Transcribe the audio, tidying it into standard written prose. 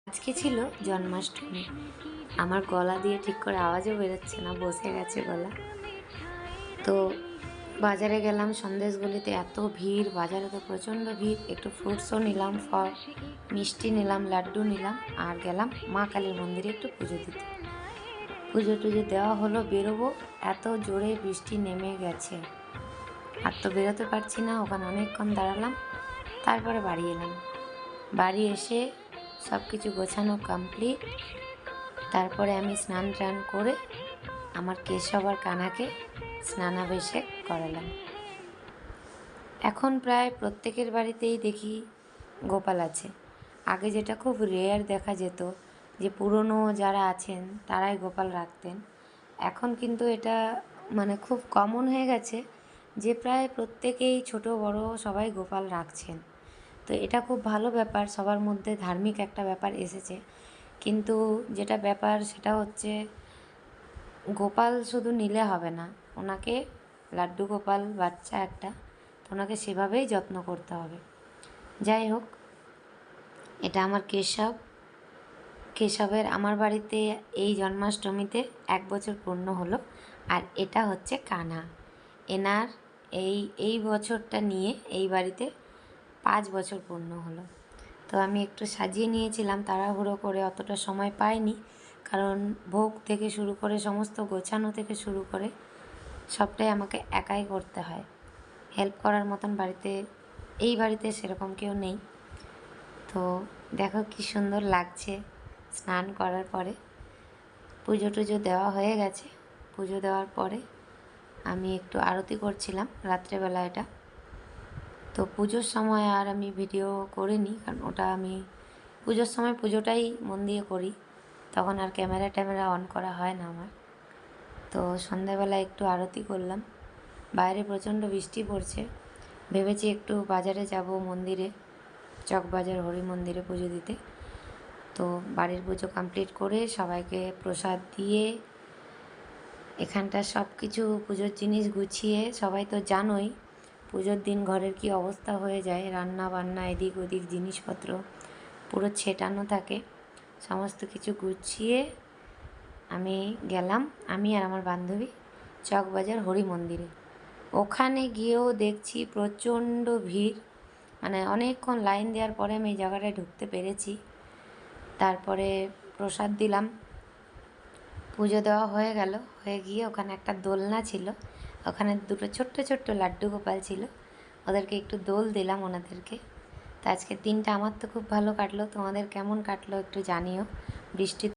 আজকে ছিল জন্মাষ্টমী। আমার গলা দিয়ে ঠিক করে আওয়াজও বেরোচ্ছে না, বসে গেছে গলা। তো বাজারে গেলাম, সন্দেশগলিতে এত ভিড়, বাজারে তো প্রচণ্ড ভিড়। একটু ফ্রুটসও নিলাম, ফল মিষ্টি নিলাম, লাড্ডু নিলাম, আর গেলাম মা কালীর মন্দিরে একটু পুজো দিতে। পুজো টুজো দেওয়া হলো, বেরোবো, এত জোরে বৃষ্টি নেমে গেছে, আর তো বেরোতে পারছি না। ওখানে অনেকক্ষণ দাঁড়ালাম, তারপরে বাড়ি এলাম। বাড়ি এসে সব কিছু গোছানো কমপ্লিট। তারপরে আমি স্নান টান করে আমার কেশব আর কানাকে স্নানাভিষেক করালাম। এখন প্রায় প্রত্যেকের বাড়িতেই দেখি গোপাল আছে। আগে যেটা খুব রেয়ার দেখা যেত, যে পুরনো যারা আছেন তারাই গোপাল রাখতেন। এখন কিন্তু এটা খুব কমন হয়ে গেছে, যে প্রায় প্রত্যেকেই ছোট বড় সবাই গোপাল রাখছেন। তো এটা খুব ভালো ব্যাপার, সবার মধ্যে ধার্মিক একটা ব্যাপার এসেছে। কিন্তু যেটা ব্যাপার সেটা হচ্ছে, গোপাল শুধু নিলে হবে না, ওনাকে লাড্ডু গোপাল বাচ্চা একটা, তো ওনাকে সেভাবেই যত্ন করতে হবে। যাই হোক, এটা আমার কেশবের আমার বাড়িতে এই জন্মাষ্টমীতে 1 বছর পূর্ণ হলো। আর এটা হচ্ছে কানা, এনার এই বছরটা নিয়ে এই বাড়িতে 5 বছর পূর্ণ হলো। তো আমি একটু সাজিয়ে নিয়েছিলাম তাড়াহুড়ো করে, অতটা সময় পাইনি, কারণ ভোগ থেকে শুরু করে সমস্ত গোছানো থেকে শুরু করে সবটাই আমাকে একাই করতে হয়। হেল্প করার মতন এই বাড়িতে সেরকম কেউ নেই। তো দেখো কি সুন্দর লাগছে স্নান করার পরে। পুজো টুজো দেওয়া হয়ে গেছে। পুজো দেওয়ার পরে আমি একটু আরতি করছিলাম রাত্রেবেলা। এটা তো পুজোর সময় আর আমি ভিডিও করিনি, কারণ ওটা আমি পুজোর সময় পুজোটাই মন দিয়ে করি, তখন আর ক্যামেরা অন করা হয় না আমার। তো সন্ধ্যাবেলা একটু আরতি করলাম। বাইরে প্রচণ্ড বৃষ্টি পড়ছে, ভেবেছি একটু বাজারে যাব, মন্দিরে, চকবাজার হরি মন্দিরে পুজো দিতে। তো বাড়ির পুজো কমপ্লিট করে সবাইকে প্রসাদ দিয়ে, এখানটা সব কিছু পুজোর জিনিস গুছিয়ে, সবাই তো জানোই পুজোর দিন ঘরের কি অবস্থা হয়ে যায়, রান্না বান্না এদিক ওদিক জিনিসপত্র পুরো ছেটানো থাকে। সমস্ত কিছু গুছিয়ে আমি গেলাম, আমি আর আমার বান্ধবী, চকবাজার হরি মন্দিরে। ওখানে গিয়েও দেখছি প্রচণ্ড ভিড়, অনেকক্ষণ লাইন দেওয়ার পরে আমি এই জায়গাটায় ঢুকতে পেরেছি। তারপরে প্রসাদ দিলাম, পুজো দেওয়া হয়ে গেল। হয়ে গিয়ে ওখানে একটা দোলনা ছিল, ওখানে দুটো ছোট্ট ছোট্ট লাড্ডু গোপাল ছিল, ওদেরকে একটু দোল দিলাম ওনাদেরকে। তো আজকের দিনটা আমার তো খুব ভালো কাটলো, তোমাদের কেমন কাটলো একটু জানিও। বৃষ্টি